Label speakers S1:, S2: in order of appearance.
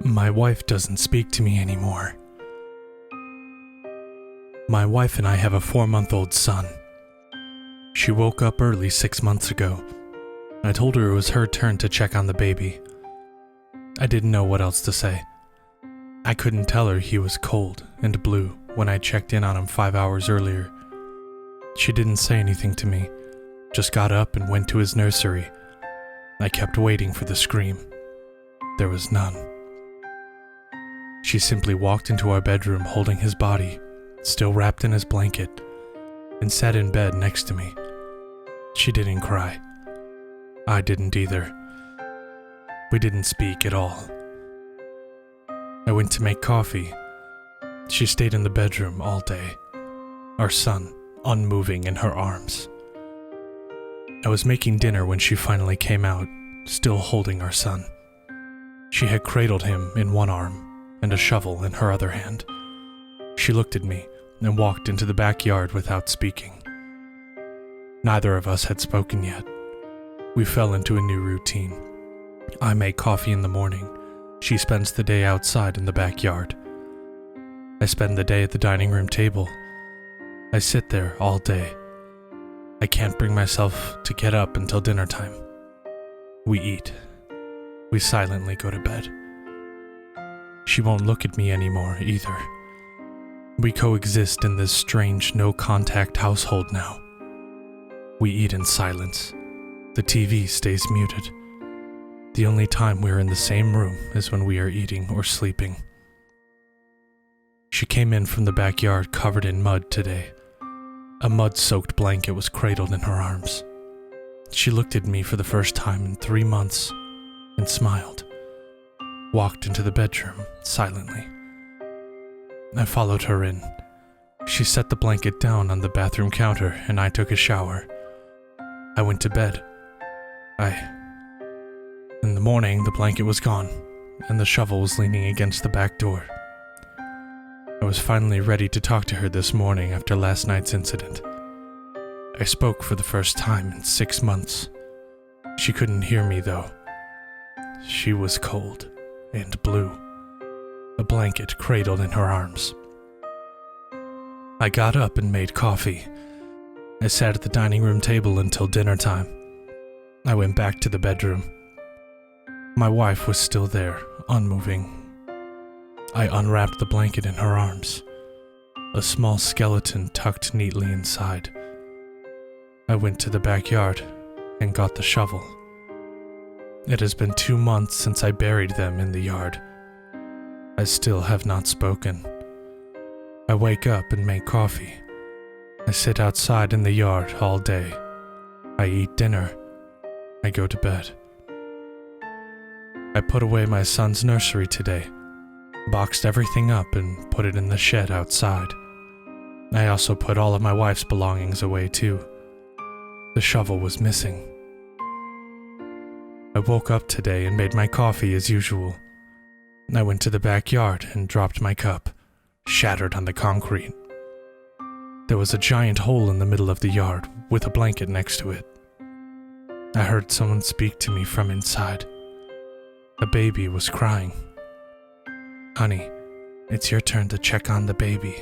S1: My wife doesn't speak to me anymore. My wife and I have a 4-month-old son. She woke up early 6 months ago. I told her it was her turn to check on the baby. I didn't know what else to say. I couldn't tell her he was cold and blue when I checked in on him 5 hours earlier. She didn't say anything to me, just got up and went to his nursery. I kept waiting for the scream. There was none. She simply walked into our bedroom holding his body, still wrapped in his blanket, and sat in bed next to me. She didn't cry. I didn't either. We didn't speak at all. I went to make coffee. She stayed in the bedroom all day, our son unmoving in her arms. I was making dinner when she finally came out, still holding our son. She had cradled him in one arm and a shovel in her other hand. She looked at me and walked into the backyard without speaking. Neither of us had spoken yet. We fell into a new routine. I make coffee in the morning. She spends the day outside in the backyard. I spend the day at the dining room table. I sit there all day. I can't bring myself to get up until dinner time. We eat. We silently go to bed. She won't look at me anymore either. We coexist in this strange no-contact household now. We eat in silence. The TV stays muted. The only time we're in the same room is when we are eating or sleeping. She came in from the backyard covered in mud today. A mud-soaked blanket was cradled in her arms. She looked at me for the first time in 3 months and smiled. Walked into the bedroom silently. I followed her in. She set the blanket down on the bathroom counter and I took a shower. I went to bed. In the morning, the blanket was gone and the shovel was leaning against the back door. I was finally ready to talk to her this morning after last night's incident. I spoke for the first time in 6 months. She couldn't hear me though. She was cold and blue, a blanket cradled in her arms. I got up and made coffee. I sat at the dining room table until dinner time. I went back to the bedroom. My wife was still there, unmoving. I unwrapped the blanket in her arms, a small skeleton tucked neatly inside. I went to the backyard and got the shovel. It has been 2 months since I buried them in the yard. I still have not spoken. I wake up and make coffee. I sit outside in the yard all day. I eat dinner. I go to bed. I put away my son's nursery today, boxed everything up and put it in the shed outside. I also put all of my wife's belongings away too. The shovel was missing. I woke up today and made my coffee as usual. I went to the backyard and dropped my cup, shattered on the concrete. There was a giant hole in the middle of the yard with a blanket next to it. I heard someone speak to me from inside. A baby was crying. "Honey, it's your turn to check on the baby."